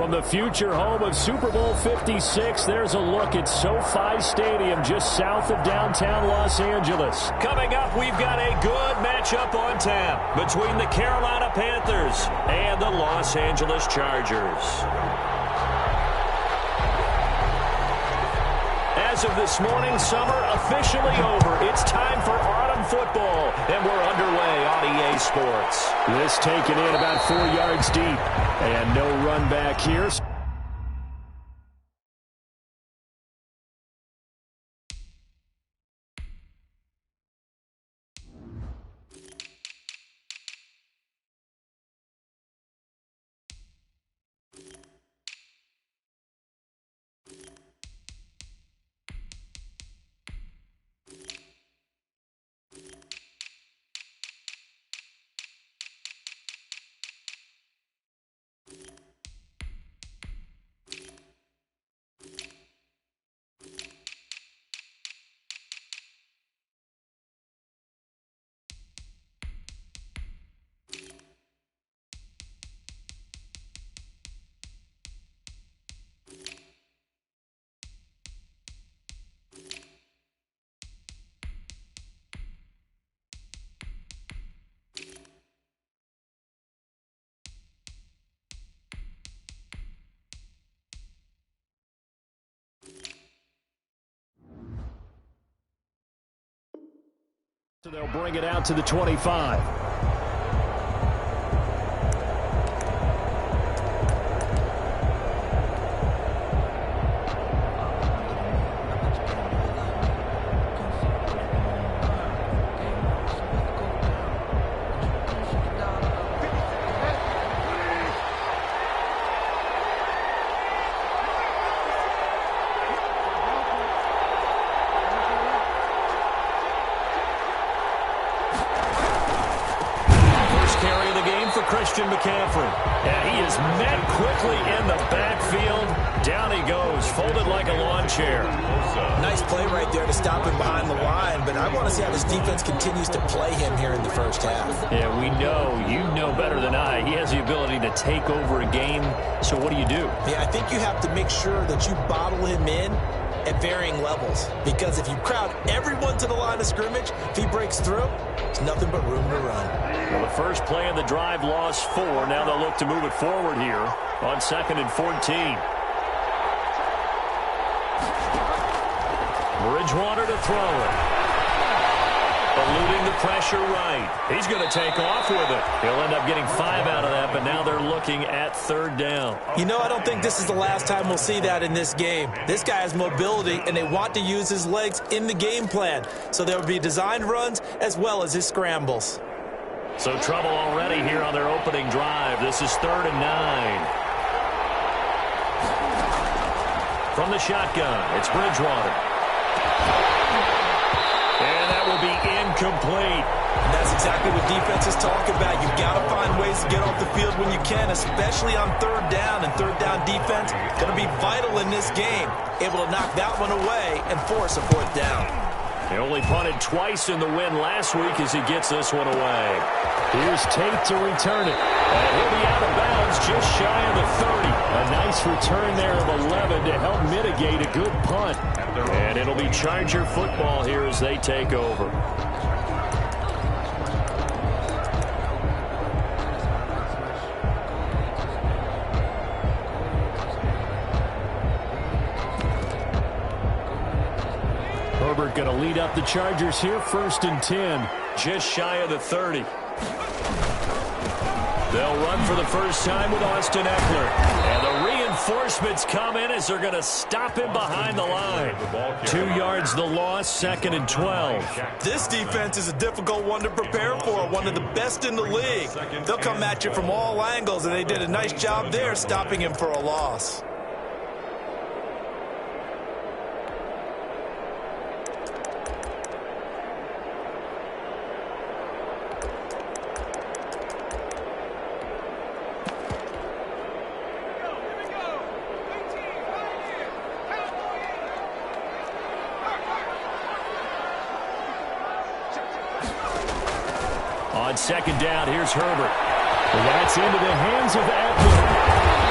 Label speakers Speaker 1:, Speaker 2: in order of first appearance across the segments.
Speaker 1: From the future home of Super Bowl 56, there's a look at SoFi Stadium just south of downtown Los Angeles.
Speaker 2: Coming up, we've got a good matchup on tap between the Carolina Panthers and the Los Angeles Chargers. As of this morning, summer officially over. It's time for autumn football, and we're underway on EA Sports.
Speaker 1: This taken in about 4 yards deep, and no run back here. So they'll bring it out to the 25. Gmakaveli. And he is met quickly in the backfield. Down he goes, folded like a lawn chair.
Speaker 3: Nice play right there to stop him behind the line, but I want to see how this defense continues to play him here in the first half.
Speaker 1: Yeah, we know, you know better than I, he has the ability to take over a game. So what do?
Speaker 3: Yeah, I think you have to make sure that you bottle him in at varying levels, because if you crowd everyone to the line of scrimmage, if he breaks through, there's nothing but room to run.
Speaker 1: Well, the first play of the drive lost 4. Now they'll look to move it forward here on 2nd and 14. Bridgewater to throw it. Eluding the pressure right. He's going to take off with it. He'll end up getting 5 out of that, but now they're looking at 3rd down.
Speaker 3: You know, I don't think this is the last time we'll see that in this game. This guy has mobility, and they want to use his legs in the game plan. So there will be designed runs as well as his scrambles.
Speaker 1: So trouble already here on their opening drive. This is 3rd and 9. From the shotgun, it's Bridgewater. And that will be incomplete.
Speaker 3: And that's exactly what defenses talk about. You've got to find ways to get off the field when you can, especially on 3rd down. And 3rd down defense going to be vital in this game. Able to knock that one away and force a 4th down.
Speaker 1: He only punted twice in the win last week as he gets this one away. Here's Tate to return it. And he'll be out of bounds just shy of the 30. A nice return there of 11 to help mitigate a good punt. And it'll be Charger football here as they take over. Herbert going to lead up the Chargers here, 1st and 10, just shy of the 30. They'll run for the first time with Austin Eckler. And the reinforcements come in as they're going to stop him behind the line. 2 yards the loss, 2nd and 12.
Speaker 3: This defense is a difficult one to prepare for, one of the best in the league. They'll come at you from all angles, and they did a nice job there stopping him for a loss.
Speaker 1: On 2nd down, here's Herbert. Well, that's into the hands of Eckler.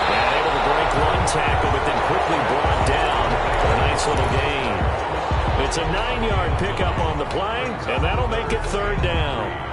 Speaker 1: And able to break
Speaker 2: tackle, but then quickly brought down for a nice little gain. It's a 9-yard pickup on the play, and that'll make it 3rd down.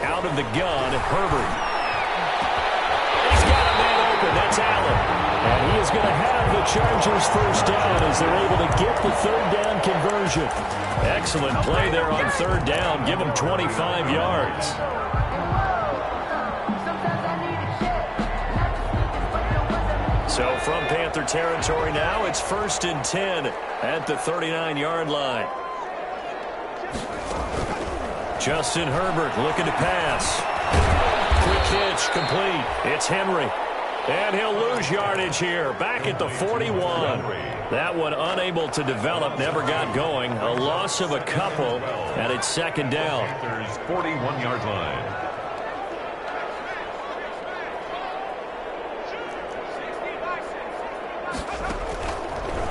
Speaker 2: Out of the gun, Herbert. He's got a man open. That's Allen. And he is going to have the Chargers 1st down as they're able to get the 3rd down conversion. Excellent play there on 3rd down. Give them 25 yards. So from Panther territory now, it's 1st and 10 at the 39-yard line. Justin Herbert looking to pass. Quick hitch, complete. It's Henry. And he'll lose yardage here. Back at the 41. That one unable to develop, never got going. A loss of a couple, and it's 2nd down.
Speaker 4: There's 41-yard line.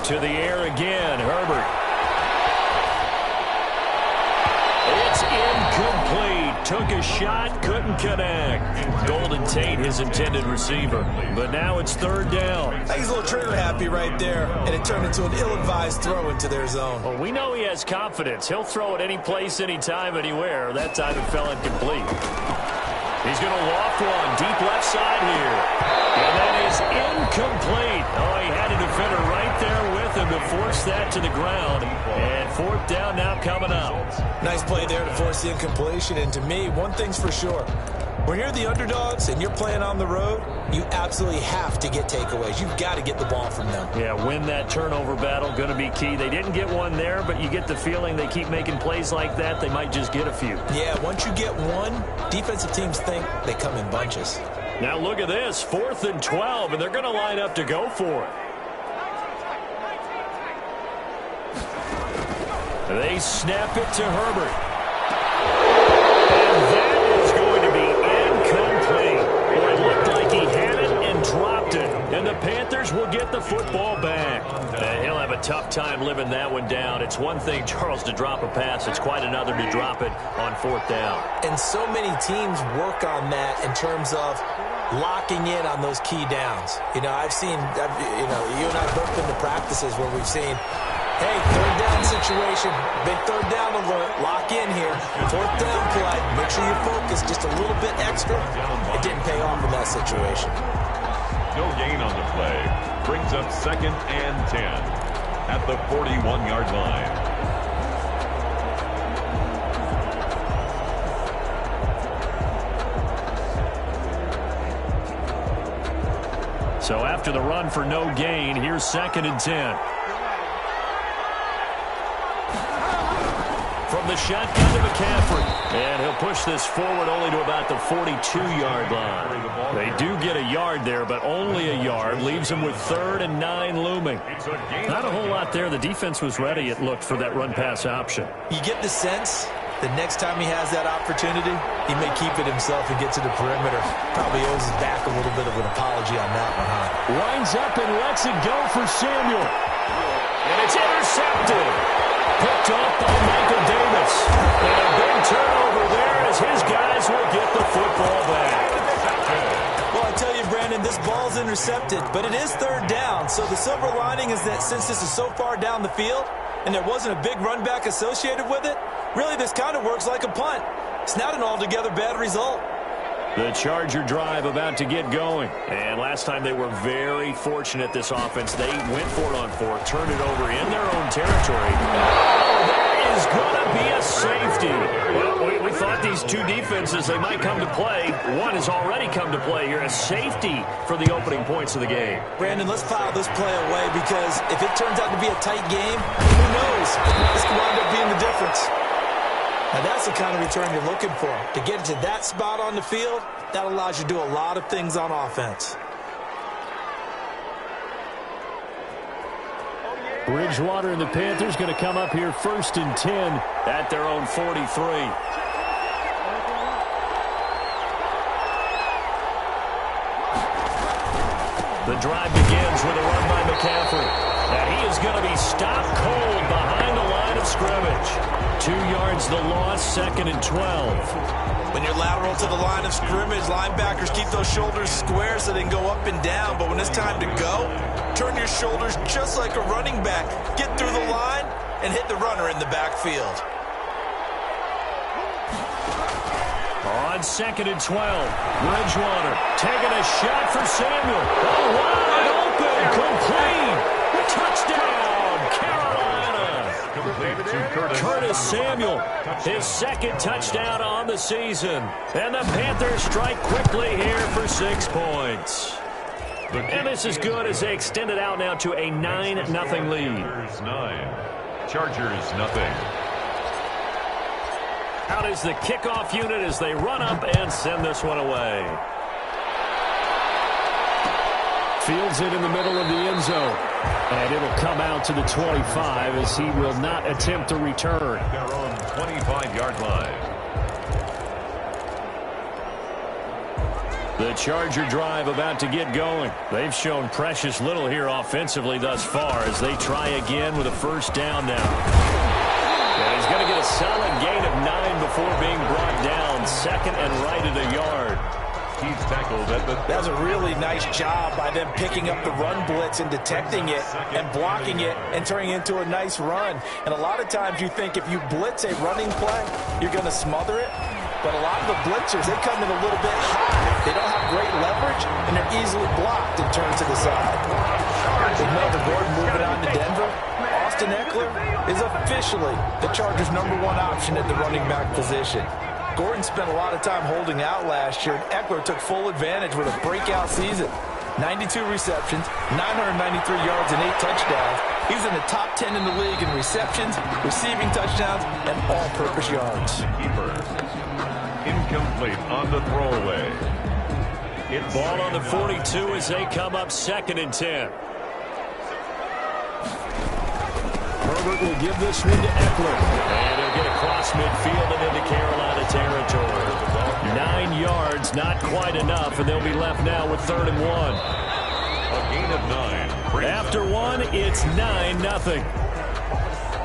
Speaker 2: To the air again, Herbert. It's incomplete. Took a shot, couldn't connect. Golden Tate, his intended receiver. But now it's 3rd down.
Speaker 3: He's a little trigger happy right there, and it turned into an ill-advised throw into their zone.
Speaker 2: Well, we know he has confidence. He'll throw it any place, anytime, anywhere. That time it fell incomplete. He's going to loft one deep left side here. And that is incomplete. Oh, he had a defender right there with him to force that to the ground. And 4th down now coming up.
Speaker 3: Nice play there to force the incompletion. And to me, one thing's for sure. When you're the underdogs and you're playing on the road, you absolutely have to get takeaways. You've got to get the ball from them.
Speaker 2: Yeah, win that turnover battle, going to be key. They didn't get one there, but you get the feeling they keep making plays like that, they might just get a few.
Speaker 3: Yeah, once you get one, defensive teams think they come in bunches.
Speaker 2: Now look at this, 4th and 12, and they're going to line up to go for it. They snap it to Herbert. And that is going to be incomplete. Well, it looked like he had it and dropped it. And the Panthers will get the football back. He'll have a tough time living that one down. It's one thing, Charles, to drop a pass. It's quite another to drop it on 4th down.
Speaker 3: And so many teams work on that in terms of locking in on those key downs. You know, you and I both been to practices where we've seen, hey, 3rd down situation, big 3rd down alert, lock in here. 4th down play, make sure you focus just a little bit extra. It didn't pay off in that situation.
Speaker 4: No gain on the play. Brings up 2nd and 10 at the 41-yard line.
Speaker 2: So after the run for no gain, here's 2nd and 10. From the shotgun to McCaffrey. And he'll push this forward only to about the 42-yard line. They do get a yard there, but only a yard. Leaves them with 3rd and 9 looming. Not a whole lot there. The defense was ready, it looked, for that run-pass option.
Speaker 3: You get the sense the next time he has that opportunity, he may keep it himself and get to the perimeter. Probably owes his back a little bit of an apology on that one, huh?
Speaker 2: Winds up and lets it go for Samuel. And it's intercepted. Picked off by Michael Davis. And a big turnover there as his guys will get the football back.
Speaker 3: Well, I tell you, Brandon, this ball's intercepted, but it is 3rd down. So the silver lining is that since this is so far down the field and there wasn't a big run back associated with it, really this kind of works like a punt. It's not an altogether bad result.
Speaker 2: The Charger drive about to get going. And last time they were very fortunate, this offense. They went for it on 4th, turned it over in their own territory. Oh, that is going to be a safety. Well, we thought these two defenses, they might come to play. One has already come to play here. A safety for the opening points of the game.
Speaker 3: Brandon, let's file this play away because if it turns out to be a tight game, who knows? This could wind up being the difference. Now, that's the kind of return you're looking for. To get to that spot on the field, that allows you to do a lot of things on offense.
Speaker 4: Oh, yeah.
Speaker 1: Bridgewater and the Panthers going to come up here 1st and 10
Speaker 2: at their own 43. The drive begins with a run by McCaffrey. And he is going to be stopped cold behind the line of scrimmage. 2 yards the loss, 2nd and 12.
Speaker 3: When you're lateral to the line of scrimmage, linebackers keep those shoulders square so they can go up and down. But when it's time to go, turn your shoulders just like a running back. Get through the line and hit the runner in the backfield.
Speaker 2: On 2nd and 12, Bridgewater taking a shot for Samuel. Oh, wide open, complete. Touchdown, Carolina. Curtis Samuel, his 2nd touchdown on the season. And the Panthers strike quickly here for 6 points. And this is good as they extend it out now to a 9-0 lead.
Speaker 4: 9, Chargers nothing.
Speaker 2: Out is the kickoff unit as they run up and send this one away.
Speaker 1: Fields it in the middle of the end zone. And it'll come out to the 25 as he will not attempt to return.
Speaker 4: Their own 25-yard line.
Speaker 2: The Charger drive about to get going. They've shown precious little here offensively thus far as they try again with a 1st down now. And he's going to get a solid gain of 9 before being brought down. 2nd and right at a yard.
Speaker 4: He's tackled at the...
Speaker 3: That was a really nice job by them picking up the run blitz and detecting it and blocking it and turning it into a nice run. And a lot of times you think if you blitz a running play, you're going to smother it. But a lot of the blitzers, they come in a little bit high. They don't have great leverage, and they're easily blocked and turned to the side. With Melvin Gordon moving on to Denver, Austin Eckler is officially the Chargers' #1 option at the running back position. Gordon spent a lot of time holding out last year, and Eckler took full advantage with a breakout season. 92 receptions, 993 yards, and 8 touchdowns. He's in the top 10 in the league in receptions, receiving touchdowns, and all-purpose yards.
Speaker 4: Keeper. Incomplete on the throwaway.
Speaker 2: Ball on the 42 as they come up 2nd and 10.
Speaker 1: Herbert will give this one to Eckler.
Speaker 2: And he'll get across midfield and into Carolina territory. 9 yards, not quite enough, and they'll be left now with 3rd and 1.
Speaker 4: A gain of 9.
Speaker 2: After 1, it's 9-0.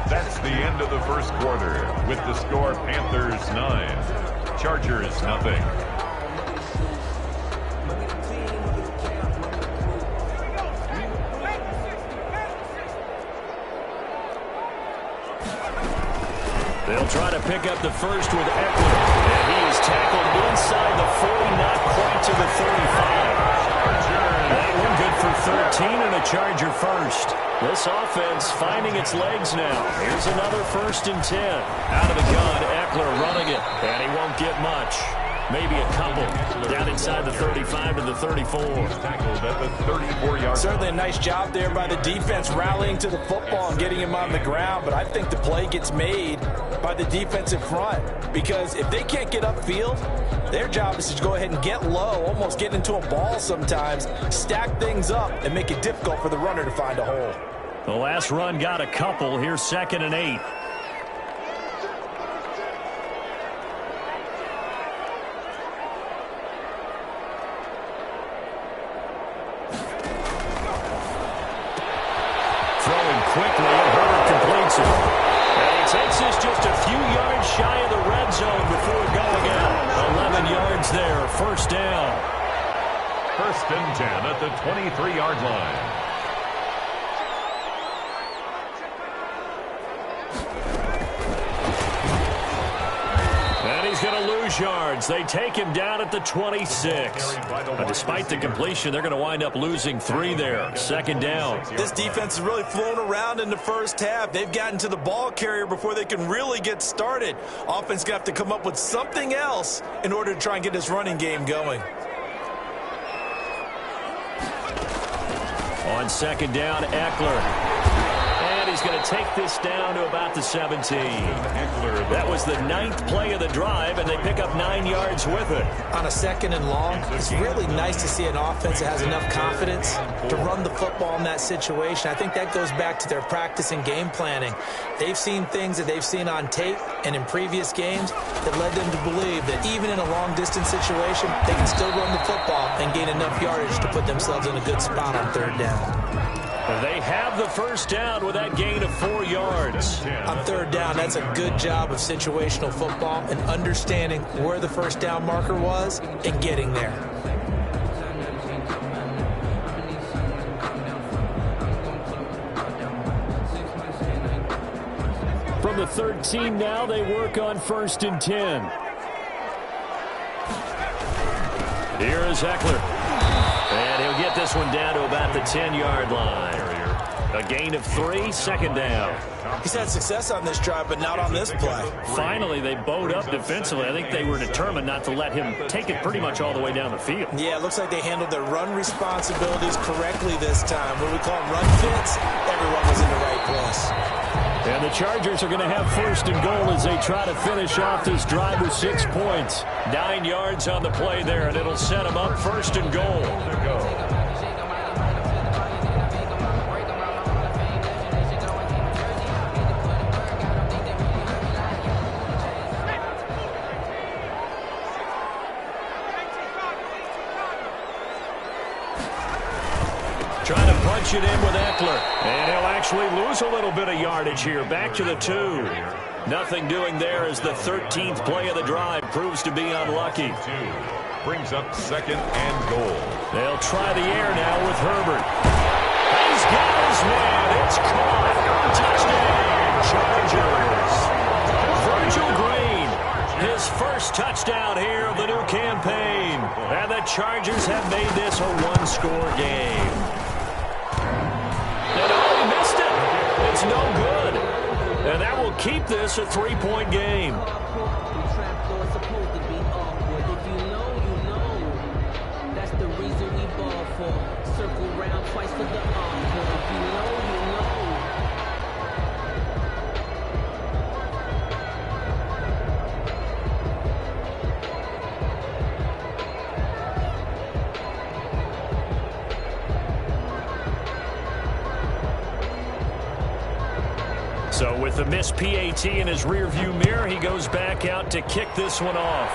Speaker 4: That's the end of the 1st quarter with the score Panthers 9, Chargers nothing.
Speaker 2: They'll try to pick up the 1st with Eckler. And he is tackled inside the 40, not quite to the 35. That one good for 13 and a Charger 1st. This offense finding its legs now. Here's another 1st and 10. Out of the gun, Eckler running it. And he won't get much. Maybe a couple. Down inside the 35 to the 34.
Speaker 4: Tackled at the 34-yard.
Speaker 3: Certainly a nice job there by the defense rallying to the football and getting him on the ground. But I think the play gets made by the defensive front. Because if they can't get upfield, their job is to go ahead and get low, almost get into a ball sometimes, stack things up, and make it difficult for the runner to find a hole.
Speaker 2: The last run got a couple. Here's 2nd and 8. Throwing quickly, and Herbert completes it. And he takes this just a few yards shy of the red zone before going out. 11 yards there, 1st down.
Speaker 4: 1st and 10 at the 23-yard line.
Speaker 2: He's going to lose yards. They take him down at the 26. But despite the completion, they're going to wind up losing 3 there. 2nd down.
Speaker 3: This defense has really flown around in the 1st half. They've gotten to the ball carrier before they can really get started. Offense going to have to come up with something else in order to try and get this running game going. On
Speaker 2: 2nd down, Eckler. And he's he's going to take this down to about the 17. That was the 9th play of the drive, and they pick up 9 yards with it.
Speaker 3: On a 2nd and long, it's really nice to see an offense that has enough confidence to run the football in that situation. I think that goes back to their practice and game planning. They've seen things that they've seen on tape and in previous games that led them to believe that even in a long-distance situation, they can still run the football and gain enough yardage to put themselves in a good spot on 3rd down.
Speaker 2: They have the first down with that gain of 4 yards.
Speaker 3: On 3rd down, that's a good job of situational football and understanding where the first down marker was and getting there.
Speaker 2: From the 13 now, they work on 1st and 10. Here is Eckler. And he'll get this one down to about the 10-yard line. A gain of 3, 2nd down.
Speaker 3: He's had success on this drive, but not on this play.
Speaker 2: Finally, they bowed up defensively. I think they were determined not to let him take it pretty much all the way down the field.
Speaker 3: Yeah, it looks like they handled their run responsibilities correctly this time. What we call them run fits, everyone was in the right place.
Speaker 2: And the Chargers are going to have 1st and goal as they try to finish off this drive with 6 points. 9 yards on the play there, and it'll set them up 1st and goal. Trying to punch it in with Eckler. And he'll actually lose a little bit of yardage here. Back to the 2. Nothing doing there as the 13th play of the drive proves to be unlucky.
Speaker 4: Brings up 2nd and goal.
Speaker 2: They'll try the air now with Herbert. He's got his man. It's caught. Touchdown, Chargers. Virgil Green, his first touchdown here of the new campaign. And the Chargers have made this a 1-score game. It's no good. And that will keep this a 3-point game.
Speaker 5: That's the reason we ball for. Circle round twice for the encore. If you know, you know.
Speaker 2: So with the missed PAT in his rearview mirror, he goes back out to kick this one off.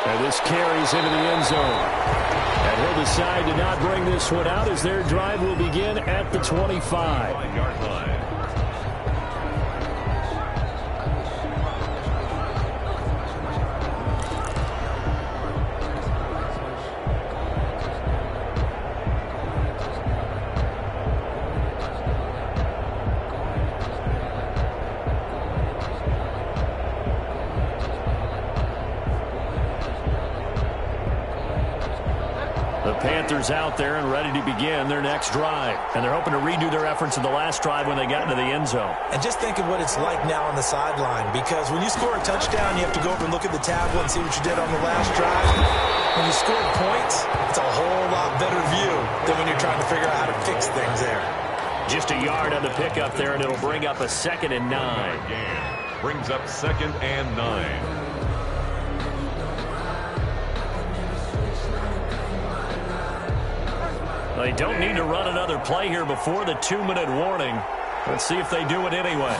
Speaker 2: And this carries into the end zone. And he'll decide to not bring this one out as their drive will begin at the 25-yard line. Panthers out there and ready to begin their next drive. And they're hoping to redo their efforts in the last drive when they got into the end zone.
Speaker 3: And just think of what it's like now on the sideline, because when you score a touchdown, you have to go up and look at the tablet and see what you did on the last drive. When you score points, it's a whole lot better view than when you're trying to figure out how to fix things there.
Speaker 2: Just a yard on the pickup there, and it'll bring up a 2nd and 9.
Speaker 4: Brings up 2nd and 9.
Speaker 2: They don't need to run another play here before the 2-minute warning. Let's see if they do it anyway.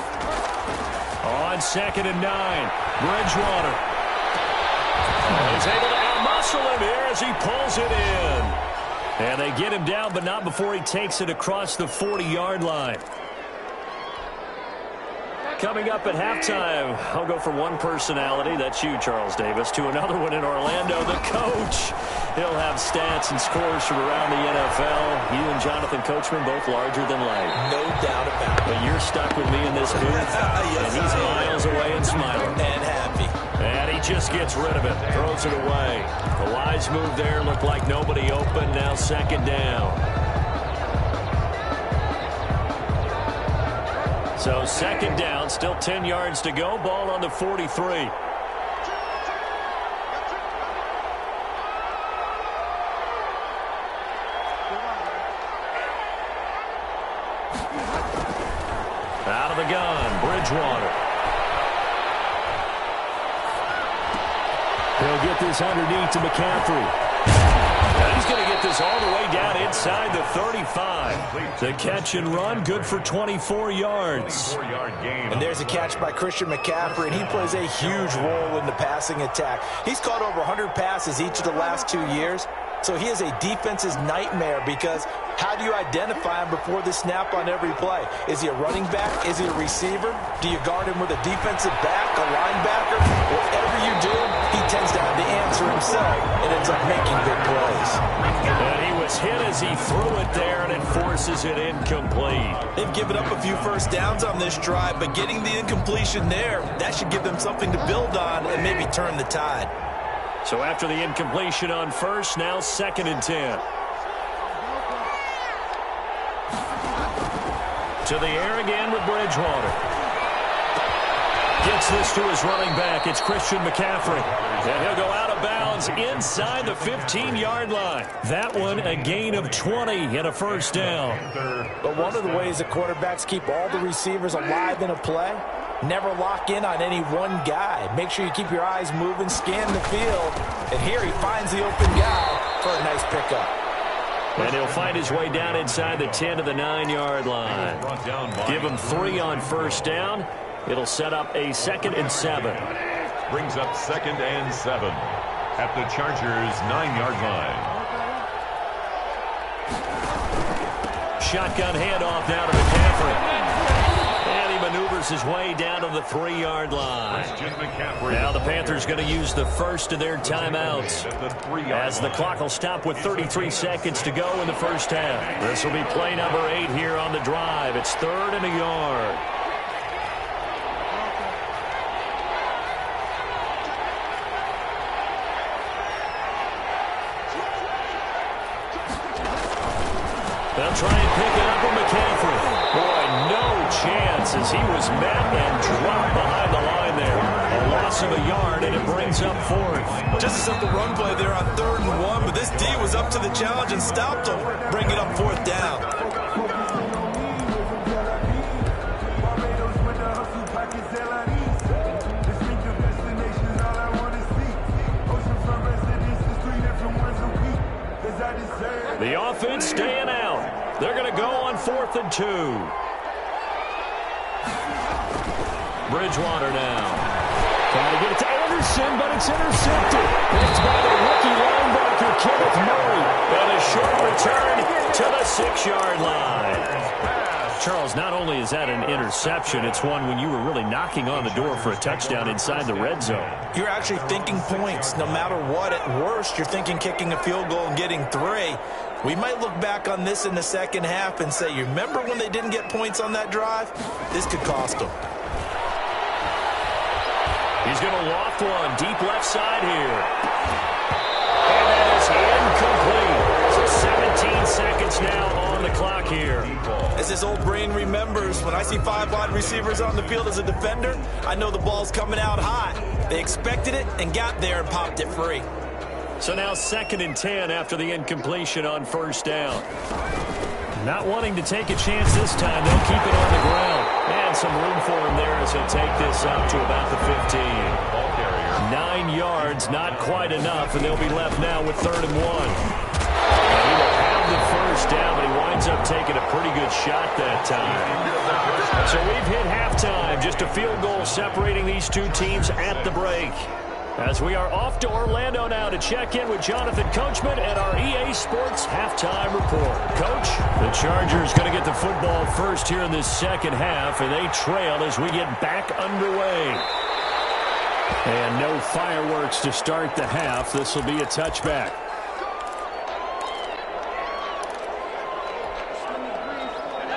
Speaker 2: On 2nd and 9, Bridgewater. He's able to out-muscle him here as he pulls it in. And they get him down, but not before he takes it across the 40-yard line. Coming up at halftime, I'll go from one personality, that's you, Charles Davis, to another one in Orlando, the coach. He'll have stats and scores from around the NFL. You and Jonathan Coachman, both larger than life.
Speaker 3: No doubt about it.
Speaker 2: But you're stuck with me in this booth,
Speaker 3: yes,
Speaker 2: and he's miles away and smiling.
Speaker 3: And happy.
Speaker 2: And he just gets rid of it, throws it away. The wise move there, looked like nobody open, now 2nd down. So 2nd down, still 10 yards to go, ball on the 43.
Speaker 1: He'll get this underneath to McCaffrey. And he's going to get this all the way down inside the 35. The catch and run, good for 24 yards.
Speaker 3: And there's a catch by Christian McCaffrey, and he plays a huge role in the passing attack. He's caught over 100 passes each of the last 2 years. So he is a defense's nightmare because how do you identify him before the snap on every play? Is he a running back? Is he a receiver? Do you guard him with a defensive back, a linebacker? Whatever you do, he tends to have the answer himself and ends up making big plays.
Speaker 1: And he was hit as he threw it there, and it forces it incomplete.
Speaker 3: They've given up a few first downs on this drive, but getting the incompletion there, that should give them something to build on and maybe turn the tide.
Speaker 1: So after the incompletion on first, now 2nd and 10. To the air again with Bridgewater. Gets this to his running back. It's Christian McCaffrey. And he'll go out of bounds inside the 15-yard line. That one a gain of 20 and a first down.
Speaker 3: But one of the ways the quarterbacks keep all the receivers alive in a play, never lock in on any one guy. Make sure you keep your eyes moving, scan the field. And here he finds the open guy for a nice pickup.
Speaker 1: And he'll find his way down inside the 10 to the 9-yard line. Give him 3 on first down. It'll set up a 2nd and 7.
Speaker 4: Brings up 2nd and 7 at the Chargers' 9-yard line.
Speaker 1: Shotgun handoff now to McCaffrey. And he maneuvers his way down to the 3-yard line. Now the Panthers going to use the first of their timeouts as the clock will stop with 33 seconds to go in the first half. This will be play number 8 here on the drive. It's 3rd and a yard. They'll try and pick it up with McCaffrey. Boy, no chance as he was met and dropped behind the line there. A loss of a yard, and it brings up 4th.
Speaker 3: Just a simple run play there on 3rd and 1, but this D was up to the challenge and stopped him. Bring it up 4th down.
Speaker 1: The offense staying out. They're going to go on 4th and 2. Bridgewater now. Trying to get it to Anderson, but it's intercepted. It's by the rookie linebacker, Kenneth Murray. And a short return to the 6-yard line. Charles, not only is that an interception, it's one when you were really knocking on the door for a touchdown inside the red zone.
Speaker 3: You're actually thinking points. No matter what, at worst, you're thinking kicking a field goal and getting 3. We might look back on this in the second half and say, you remember when they didn't get points on that drive? This could cost them.
Speaker 1: He's going to loft one deep left side here. And that is incomplete. So 17 seconds now on the clock here.
Speaker 3: As his old brain remembers, when I see 5 wide receivers on the field as a defender, I know the ball's coming out high. They expected it and got there and popped it free.
Speaker 1: So now 2nd and 10 after the incompletion on first down. Not wanting to take a chance this time, they'll keep it on the ground. And some room for him there as he'll take this up to about the 15. 9 yards, not quite enough, and they'll be left now with 3rd and 1. And he will have the first down, but he winds up taking a pretty good shot that time. So we've hit halftime, just a field goal separating these two teams at the break. As we are off to Orlando now to check in with Jonathan Coachman and our EA Sports halftime report. Coach, the Chargers going to get the football first here in this second half, and they trail as we get back underway. And no fireworks to start the half. This will be a touchback.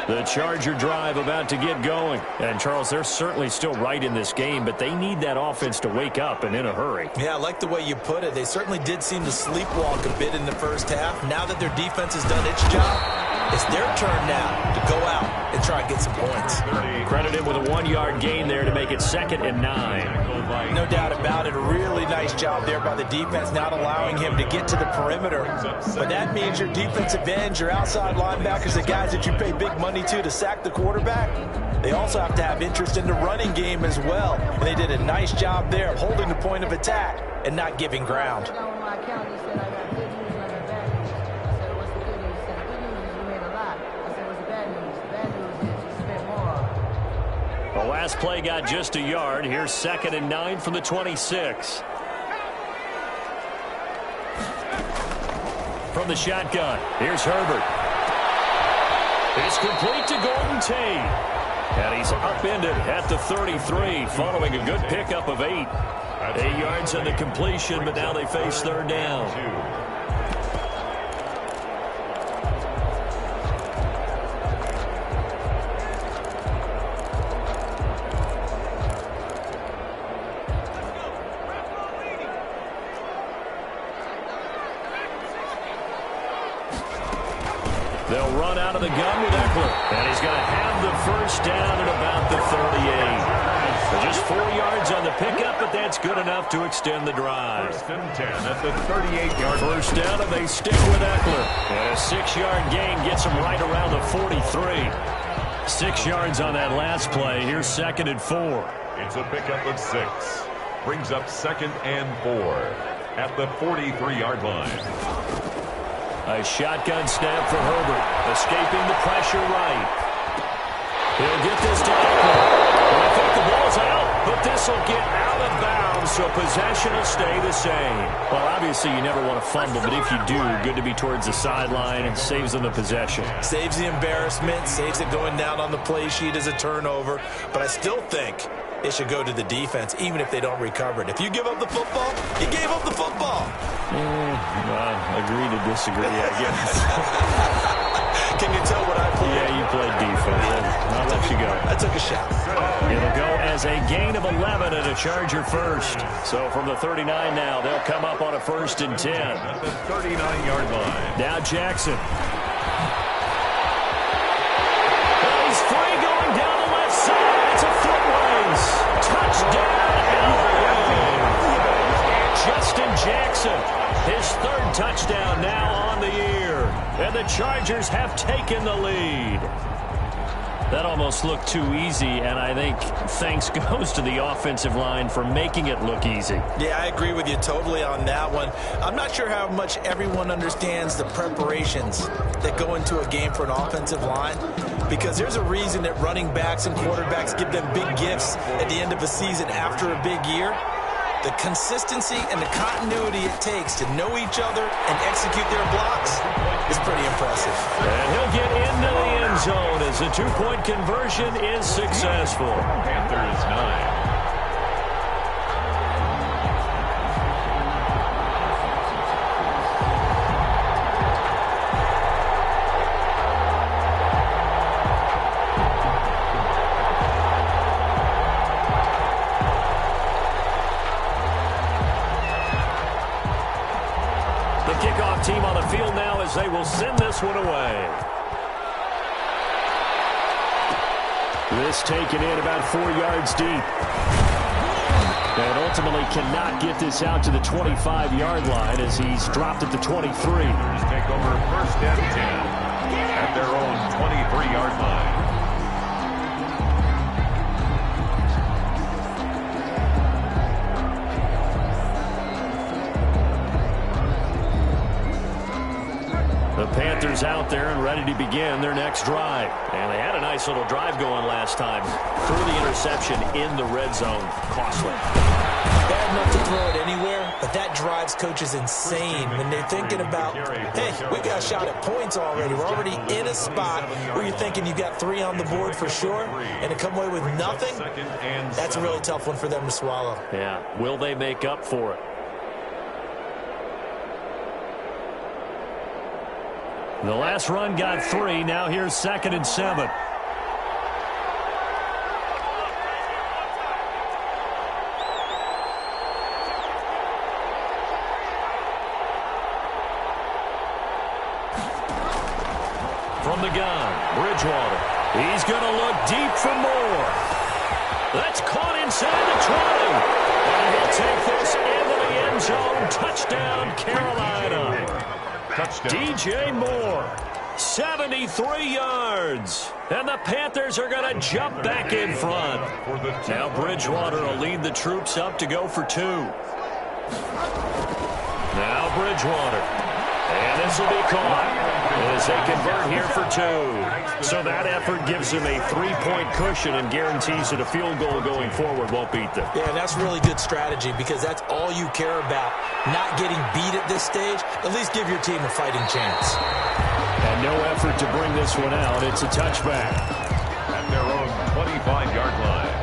Speaker 1: The Charger drive about to get going. And, Charles, they're certainly still right in this game, but they need that offense to wake up and in a hurry.
Speaker 3: Yeah, I like the way you put it. They certainly did seem to sleepwalk a bit in the first half. Now that their defense has done its job, it's their turn now to go out and try and get some points.
Speaker 1: Credited with a 1-yard gain there to make it 2nd and 9.
Speaker 3: No doubt about it. A really nice nice job there by the defense, not allowing him to get to the perimeter. But that means your defensive ends, your outside linebackers, the guys that you pay big money to sack the quarterback, they also have to have interest in the running game as well. And they did a nice job there of holding the point of attack and not giving ground.
Speaker 1: The last play got just a yard. Here's 2nd and 9 from the 26. From the shotgun, here's Herbert. It's complete to Golden Tate. And he's upended at the 33 following a good pickup of 8. 8 yards on the completion, but now they face 3rd down. They'll run out of the gun with Eckler. And he's going to have the first down at about the 38. Just 4 yards on the pickup, but that's good enough to extend the drive.
Speaker 4: 1st and 10 at the 38-yard.
Speaker 1: First down, and they stick with Eckler. And a 6-yard gain gets him right around the 43. 6 yards on that last play. Here's 2nd and 4.
Speaker 4: It's a pickup of 6. Brings up 2nd and 4 at the 43-yard line.
Speaker 1: A shotgun snap for Herbert. Escaping the pressure right. He'll get this to Eckler. And I think the ball's out, but this will get out of bounds, so possession will stay the same. Well, obviously you never want to fumble, but if you do, good to be towards the sideline and saves them the possession.
Speaker 3: Saves the embarrassment, saves it going down on the play sheet as a turnover. But I still think it should go to the defense, even if they don't recover it. If you give up the football, you gave up the football.
Speaker 1: Agree to disagree, I guess.
Speaker 3: Can you tell what I played?
Speaker 1: Yeah, you played defense. I'll let you go.
Speaker 3: I took a shot.
Speaker 1: It'll go as a gain of 11 and a Charger first. So from the 39 now, they'll come up on a 1st and 10.
Speaker 4: At the 39-yard line.
Speaker 1: Now Jackson. He's free going down the left side. It's a foot race. Touchdown, Illinois. Justin Jackson, his 3rd touchdown now on the year. And the Chargers have taken the lead. That almost looked too easy, and I think thanks goes to the offensive line for making it look easy.
Speaker 3: Yeah, I agree with you totally on that one. I'm not sure how much everyone understands the preparations that go into a game for an offensive line, because there's a reason that running backs and quarterbacks give them big gifts at the end of a season after a big year. The consistency and the continuity it takes to know each other and execute their blocks is pretty impressive.
Speaker 1: And he'll get into the end zone as the 2-point conversion is successful.
Speaker 4: Panthers 9.
Speaker 1: Team on the field now as they will send this one away. This taken in about 4 yards deep. And ultimately cannot get this out to the 25-yard line as he's dropped at the 23.
Speaker 4: Take over 1st and 10 at their own 23-yard line.
Speaker 1: The Panthers out there and ready to begin their next drive. And they had a nice little drive going last time. Threw the interception in the red zone. Costly.
Speaker 3: Bad enough to throw it anywhere, but that drives coaches insane when they're thinking about, hey, we got a shot at points already. We're already in a spot where you're thinking you got 3 on the board for sure, and to come away with nothing, that's a really tough one for them to swallow.
Speaker 1: Yeah. Will they make up for it? The last run got 3. Now here's 2nd and 7. From the gun, Bridgewater. He's going to look deep for more. That's caught inside the 20. And he'll take this into the
Speaker 2: touchdown, Carolina.
Speaker 4: Touchdown.
Speaker 2: DJ Moore, 73 yards. And the Panthers are going to jump back in front. Now Bridgewater will lead the troops up to go for 2. Now Bridgewater. And this will be caught as they convert here for 2. So that effort gives them a 3-point cushion and guarantees that a field goal going forward won't beat them.
Speaker 3: Yeah, that's really good strategy because that's all you care about. Not getting beat at this stage. At least give your team a fighting chance.
Speaker 2: And no effort to bring this one out. It's a touchback.
Speaker 4: At their own 25-yard line.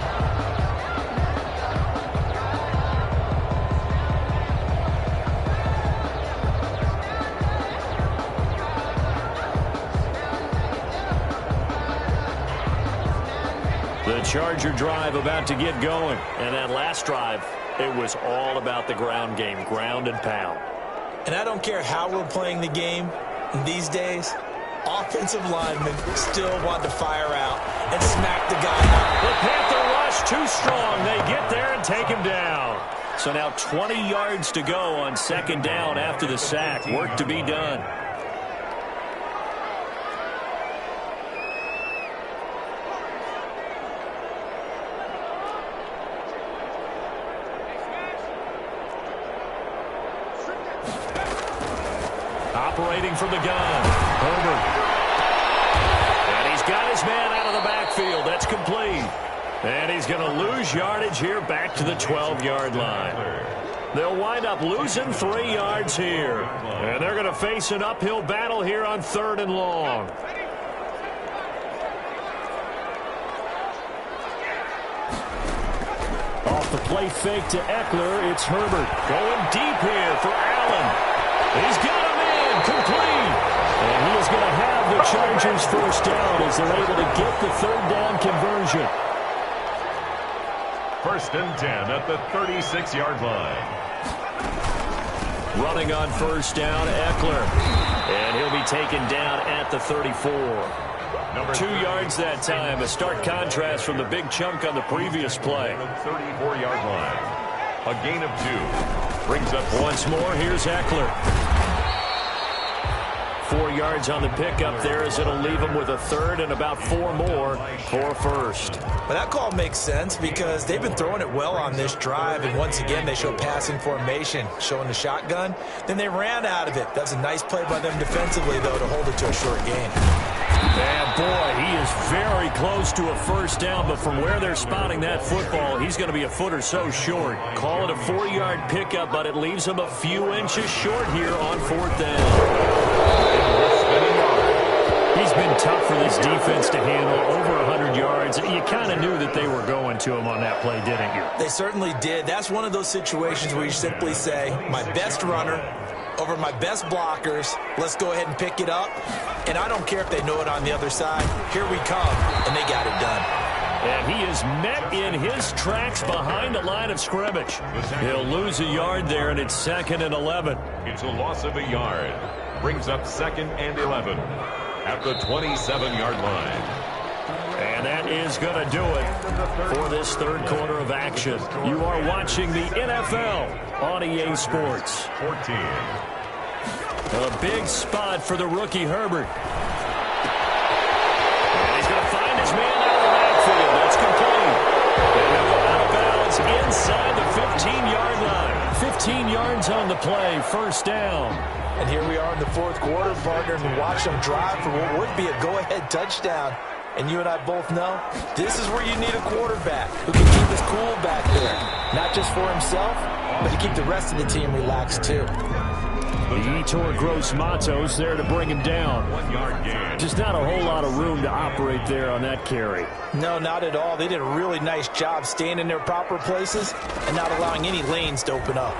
Speaker 2: The Charger drive about to get going. And that last drive, it was all about the ground game, ground and pound.
Speaker 3: And I don't care how we're playing the game these days, offensive linemen still want to fire out and smack the guy out.
Speaker 2: The Panther rush too strong. They get there and take him down. So now 20 yards to go on 2nd down after the sack. Work to be done. Operating from the gun, Herbert. And he's got his man out of the backfield. That's complete. And he's going to lose yardage here back to the 12-yard line. They'll wind up losing 3 yards here. And they're going to face an uphill battle here on 3rd and long. Off the play fake to Eckler, it's Herbert. Going deep here for Allen. He's got him in. Complete. And he is going to have the Chargers first down as they're able to get the 3rd down conversion.
Speaker 4: 1st and 10 at the 36-yard line.
Speaker 2: Running on 1st down, Eckler. And he'll be taken down at the 34. 2 yards that time. A stark contrast from the big chunk on the previous play.
Speaker 4: 34-yard line. A gain of 2. Brings up
Speaker 2: once more. Here's Eckler. 4 yards on the pickup there as it'll leave him with a 3rd and about 4 more for 1st.
Speaker 3: But that call makes sense because they've been throwing it well on this drive, and once again they show passing formation, showing the shotgun. Then they ran out of it. That's a nice play by them defensively, though, to hold it to a short gain.
Speaker 2: And boy, he is very close to a 1st down, but from where they're spotting that football, he's going to be a foot or so short. Call it a 4-yard pickup, but it leaves him a few inches short here on 4th down. He's been tough for this defense to handle, over 100 yards. You kind of knew that they were going to him on that play, didn't you?
Speaker 3: They certainly did. That's one of those situations where you simply say, my best runner over my best blockers, let's go ahead and pick it up. And I don't care if they know it on the other side. Here we come, and they got it done.
Speaker 2: And he is met in his tracks behind the line of scrimmage. He'll lose a yard there, and it's 2nd and 11.
Speaker 4: It's a loss of a yard. Brings up 2nd and 11 at the 27-yard line.
Speaker 2: And that is going to do it for this 3rd quarter of action. You are watching the NFL on EA Sports.
Speaker 4: 14.
Speaker 2: A big spot for the rookie Herbert. And he's going to find his man out of the backfield. That's complete. And he'll go out of bounds inside the 15-yard line. 15 yards on the play, 1st down.
Speaker 3: And here we are in the 4th quarter, partner, and watch them drive for what would be a go-ahead touchdown. And you and I both know this is where you need a quarterback who can keep his cool back there. Not just for himself, but to keep the rest of the team relaxed too.
Speaker 2: The Etor Gross Matos there to bring him down.
Speaker 4: 1 yard gain.
Speaker 2: Just not a whole lot of room to operate there on that carry.
Speaker 3: No, not at all. They did a really nice job staying in their proper places and not allowing any lanes to open up.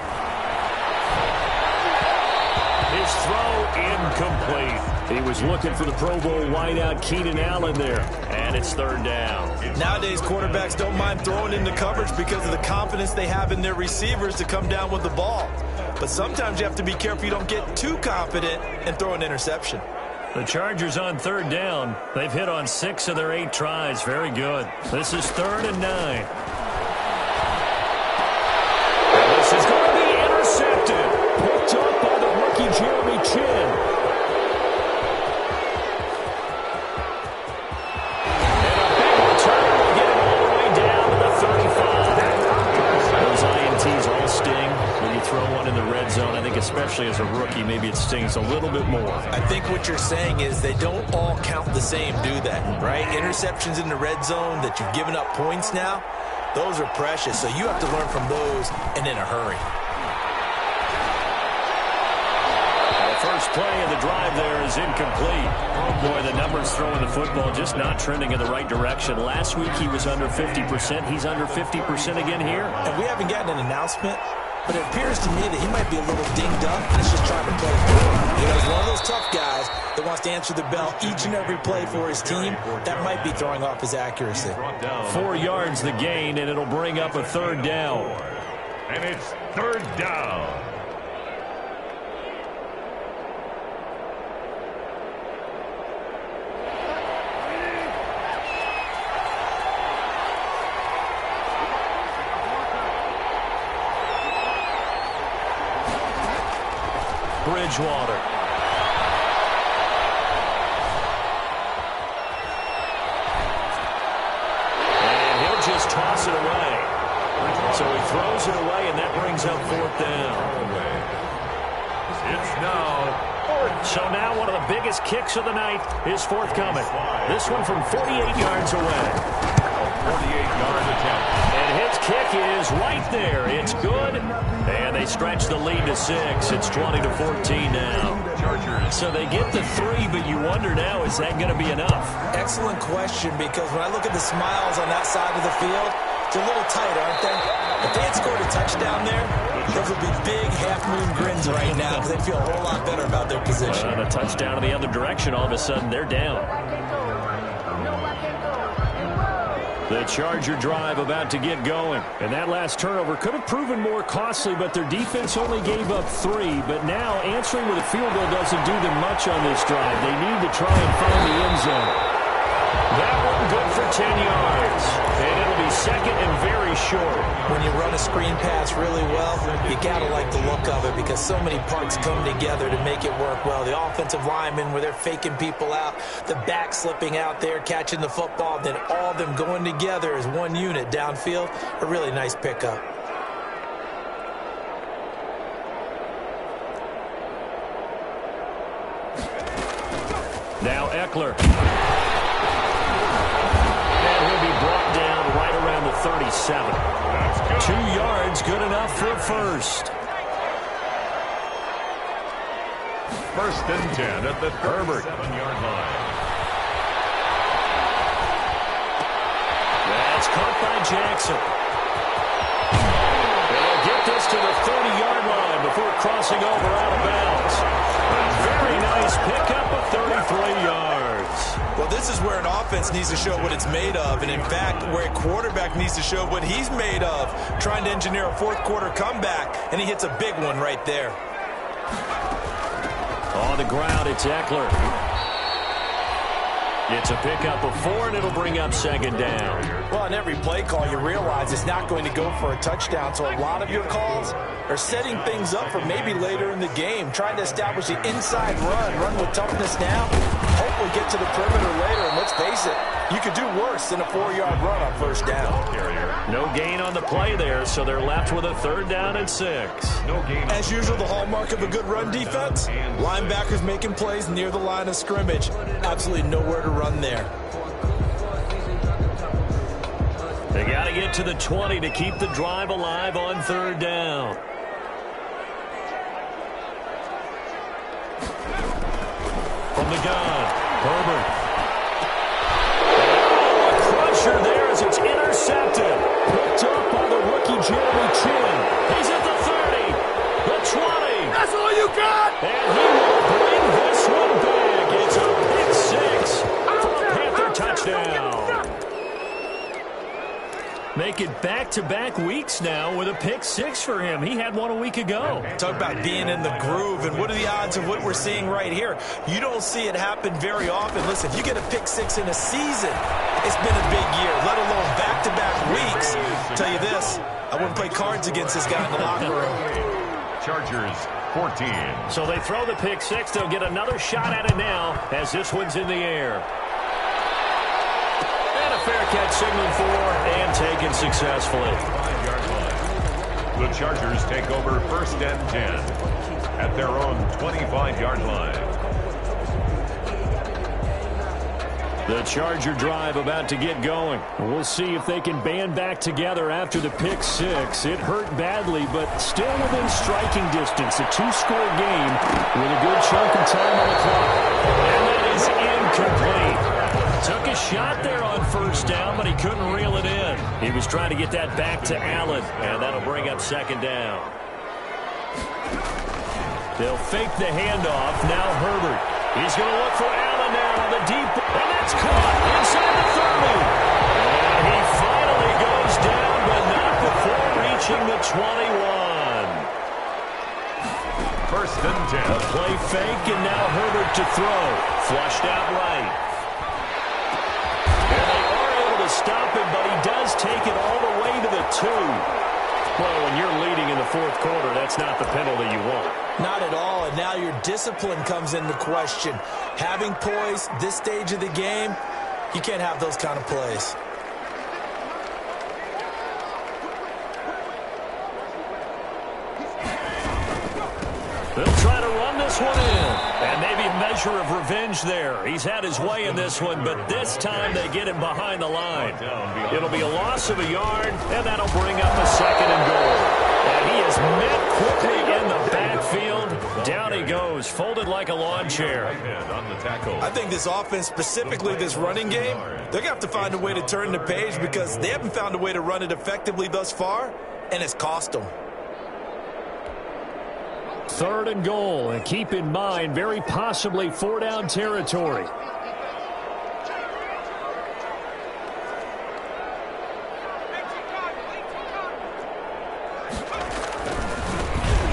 Speaker 2: His throw incomplete. He was looking for the Pro Bowl wideout Keenan Allen there. And it's 3rd down.
Speaker 3: Nowadays, quarterbacks don't mind throwing into coverage because of the confidence they have in their receivers to come down with the ball. But sometimes you have to be careful you don't get too confident and throw an interception.
Speaker 2: The Chargers on 3rd down. They've hit on 6 of their 8 tries. Very good. This is 3rd and 9. And this is going to be intercepted. the red zone. I think especially as a rookie, maybe it stings a little bit more.
Speaker 3: I think what you're saying is they don't all count the same, do they? Right? Interceptions in the red zone that you've given up points now, those are precious. So you have to learn from those and in a hurry.
Speaker 2: First play of the drive there is incomplete. Boy, the numbers throwing the football just not trending in the right direction. Last week he was under 50%. He's under 50% again here.
Speaker 3: And we haven't gotten an announcement, but it appears to me that he might be a little dinged up and is just trying to play through. You know, he's one of those tough guys that wants to answer the bell each and every play for his team. That might be throwing off his accuracy.
Speaker 2: 4 yards the gain, and it'll bring up a third down.
Speaker 4: And it's third down.
Speaker 2: Bridgewater. And he'll just toss it away. So he throws it away, and that brings up fourth down.
Speaker 4: It's now fourth.
Speaker 2: So now one of the biggest kicks of the night is forthcoming. This one from 48 yards away.
Speaker 4: A 48-yard attempt.
Speaker 2: And his kick is right there. It's good. And they stretch the lead to 6. It's 20-14 now.
Speaker 4: Chargers.
Speaker 2: So they get the 3, but you wonder now, is that going to be enough?
Speaker 3: Excellent question, because when I look at the smiles on that side of the field, they're a little tight, aren't they? If they had scored a touchdown there, those would be big half-moon grins right now because they feel a whole lot better about their position.
Speaker 2: And a touchdown in the other direction, all of a sudden they're down. The Charger drive about to get going. And that last turnover could have proven more costly, but their defense only gave up 3. But now answering with a field goal doesn't do them much on this drive. They need to try and find the end zone. That one good for 10 yards. And it'll be second and very short.
Speaker 3: When you run a screen pass really well, you got to like the look of it because so many parts come together to make it work well. The offensive linemen where they're faking people out, the back slipping out there, catching the football, then all of them going together as one unit downfield. A really nice pickup.
Speaker 2: Now Eckler. Brought down right around the 37. 2 yards, good enough for a first.
Speaker 4: First and 10 at the 37-yard line.
Speaker 2: That's caught by Jackson. They'll get this to the 30-yard line before crossing over out of bounds. Very nice pickup of 33 yards.
Speaker 3: Well, this is where an offense needs to show what it's made of, and in fact, where a quarterback needs to show what he's made of, trying to engineer a fourth-quarter comeback, and he hits a big one right there.
Speaker 2: On the ground, it's Eckler. It's a pickup of 4, and it'll bring up second down.
Speaker 3: Well, on every play call, you realize it's not going to go for a touchdown, so a lot of your calls are setting things up for maybe later in the game, trying to establish the inside run with toughness now, hopefully get to the perimeter later, and let's face it, you could do worse than a 4-yard run on first down.
Speaker 2: No gain on the play there, so they're left with a third down and 6.
Speaker 4: No gain.
Speaker 3: As usual, the hallmark of a good run defense, linebackers making plays near the line of scrimmage. Absolutely nowhere to run there.
Speaker 2: They got to get to the 20 to keep the drive alive on third down. From the gun, Herbert. Oh, a crusher there as it's intercepted. Picked up by the rookie Jeremy Chin. He's at the 30, the 20.
Speaker 6: That's all you got?
Speaker 2: And he will bring this one big. It's a big 6 for a Panther touchdown. Make it back-to-back weeks now with a pick 6 for him. He had one a week ago.
Speaker 3: Talk about being in the groove, and what are the odds of what we're seeing right here? You don't see it happen very often. Listen, if you get a pick 6 in a season, it's been a big year, let alone back-to-back weeks. Tell you this, I wouldn't play cards against this guy in the locker room.
Speaker 4: Chargers 14.
Speaker 2: So they throw the pick 6. They'll get another shot at it now as this one's in the air. And a fair catch signaled for and taken successfully.
Speaker 4: The Chargers take over 1st and 10 at their own 25-yard line.
Speaker 1: The Charger drive about to get going. We'll see if they can band back together after the pick six. It hurt badly, but still within striking distance. A two-score game with a good chunk of time on the clock. And that is incomplete. Took a shot there on 1st down, but he couldn't reel it in. He was trying to get that back to Allen, and that'll bring up 2nd down. They'll fake the handoff. Now Herbert. He's going to look for Allen now on the deep, and that's caught inside the 30. And he finally goes down, but not before reaching the 21.
Speaker 4: 1st and 10.
Speaker 1: A play fake, and now Herbert to throw. Flushed out right. And they are able to stop him, but he does take it all the way to the 2. Well, when you're leading in the 4th quarter, that's not the penalty you want.
Speaker 3: Not at all, and now your discipline comes into question. Having poise this stage of the game, you can't have those kind of plays.
Speaker 1: They'll try to run this one in. And maybe a measure of revenge there. He's had his way in this one, but this time they get him behind the line. It'll be a loss of a yard, and that'll bring up a 2nd and goal. And he is met quickly in the backfield. Down he goes, folded like a lawn chair.
Speaker 3: I think this offense, specifically this running game, they're going to have to find a way to turn the page because they haven't found a way to run it effectively thus far, and it's cost them.
Speaker 1: 3rd and goal, and keep in mind, very possibly 4-down territory.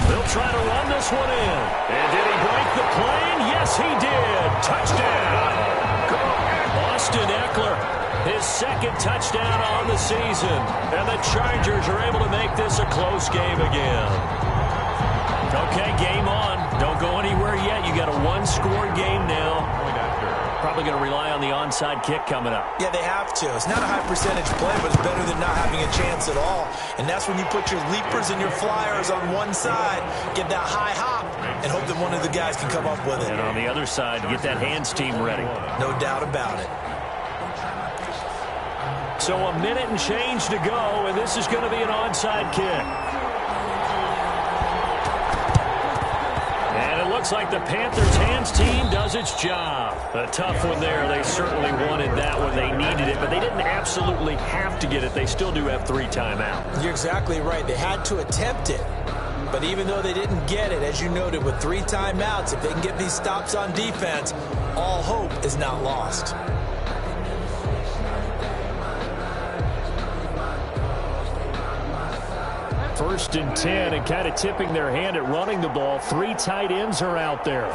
Speaker 1: They'll try to run this one in. And did he break the plane? Yes, he did. Touchdown. Austin Eckler, his 2nd touchdown on the season. And the Chargers are able to make this a close game again. Okay, game on. Don't go anywhere yet. You got a 1-score game now. Probably going to rely on the onside kick coming up.
Speaker 3: Yeah, they have to. It's not a high percentage play, but it's better than not having a chance at all. And that's when you put your leapers and your flyers on one side, get that high hop, and hope that one of the guys can come up with it.
Speaker 1: And on the other side, get that hands team ready.
Speaker 3: No doubt about it.
Speaker 1: So a minute and change to go, and this is going to be an onside kick. Looks like the Panthers' hands team does its job. A tough one there. They certainly wanted that one. They needed it, but they didn't absolutely have to get it. They still do have 3 timeouts.
Speaker 3: You're exactly right. They had to attempt it. But even though they didn't get it, as you noted, with 3 timeouts, if they can get these stops on defense, all hope is not lost.
Speaker 1: First and 10, and kind of tipping their hand at running the ball. 3 tight ends are out there.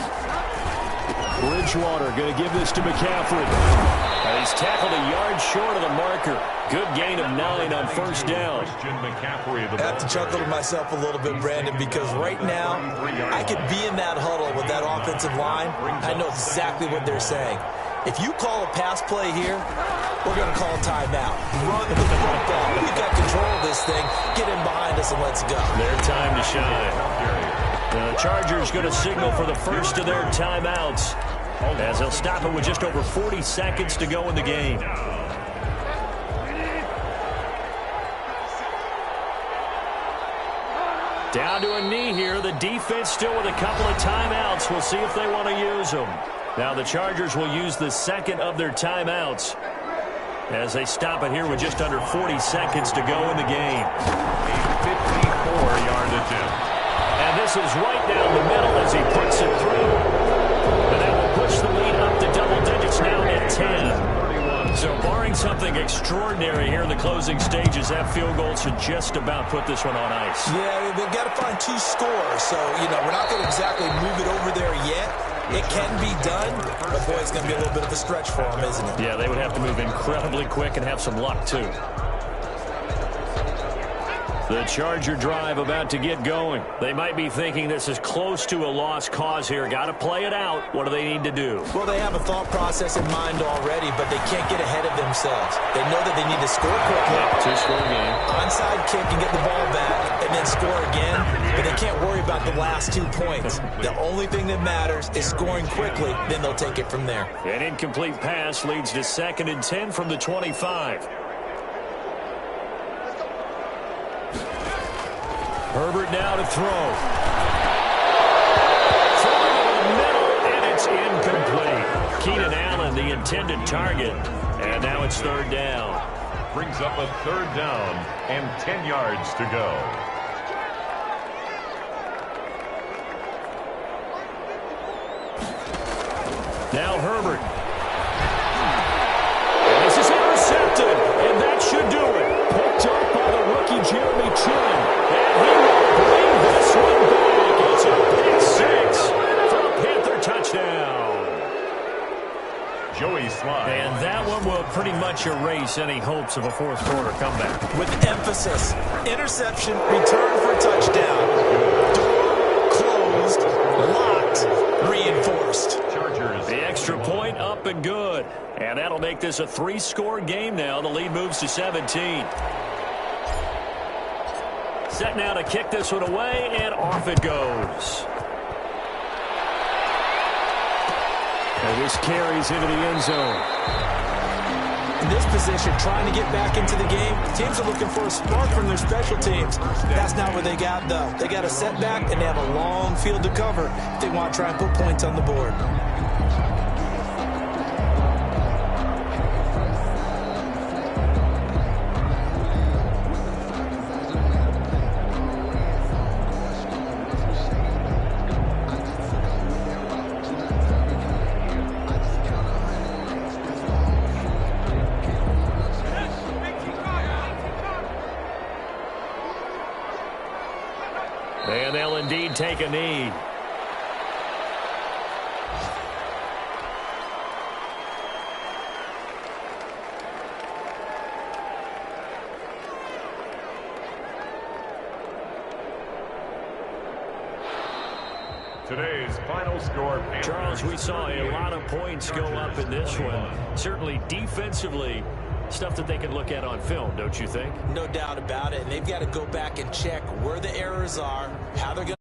Speaker 1: Bridgewater going to give this to McCaffrey. He's tackled a yard short of the marker. Good gain of 9 on 1st down.
Speaker 3: I have to chuckle to myself a little bit, Brandon, because right now I could be in that huddle with that offensive line. I know exactly what they're saying. If you call a pass play here, we're going to call a timeout. Run the football. We've got control of this thing. Get in behind us and let's go.
Speaker 1: Their time to shine. The Chargers going to signal for the first of their timeouts as they'll stop it with just over 40 seconds to go in the game. Down to a knee here. The defense still with a couple of timeouts. We'll see if they want to use them. Now the Chargers will use the 2nd of their timeouts as they stop it here with just under 40 seconds to go in the game.
Speaker 4: A 54-yard attempt.
Speaker 1: And this is right down the middle as he puts it through. And that will push the lead up to double digits now at 10. So barring something extraordinary here in the closing stages, that field goal should just about put this one on ice.
Speaker 3: Yeah, they've got to find 2 scores. So, we're not going to exactly move it over there yet. It can be done, but boy, it's going to be a little bit of a stretch for them, isn't it?
Speaker 1: Yeah, they would have to move incredibly quick and have some luck, too. The Charger drive about to get going. They might be thinking this is close to a lost cause here. Got to play it out. What do they need to do?
Speaker 3: Well, they have a thought process in mind already, but they can't get ahead of themselves. They know that they need to score quickly.
Speaker 1: 2-score game.
Speaker 3: Onside kick and get the ball back, and then score again, but they can't worry about the last 2 points. The only thing that matters is scoring quickly, then they'll take it from there.
Speaker 2: An incomplete pass leads to 2nd and 10 from the 25. Herbert now to throw. Throwing over the middle, and it's incomplete. Keenan Allen, the intended target, and now it's 3rd down.
Speaker 4: Brings up a 3rd down and 10 yards to go.
Speaker 2: Now Herbert. And this is intercepted, and that should do it. Picked up by the rookie Jeremy Chin. And he will bring this one back. It's a pick 6 for a Panther touchdown.
Speaker 4: Joey Slye.
Speaker 2: And that one will pretty much erase any hopes of a 4th quarter comeback.
Speaker 3: With emphasis, interception, return for a touchdown. Door closed, locked, reinforced.
Speaker 4: Chargers.
Speaker 2: The extra point up and good. And that'll make this a 3-score game now. The lead moves to 17. Set now to kick this one away, and off it goes. And this carries into the end zone.
Speaker 3: In this position, trying to get back into the game, teams are looking for a spark from their special teams. That's not what they got, though. They got a setback, and they have a long field to cover if they want to try and put points on the board.
Speaker 2: And they'll indeed take a knee.
Speaker 4: Today's final score.
Speaker 2: Charles, we saw a lot of points go up in this one. Certainly defensively, stuff that they can look at on film, don't you think?
Speaker 3: No doubt about it. And they've got to go back and check where the errors are, how they're going to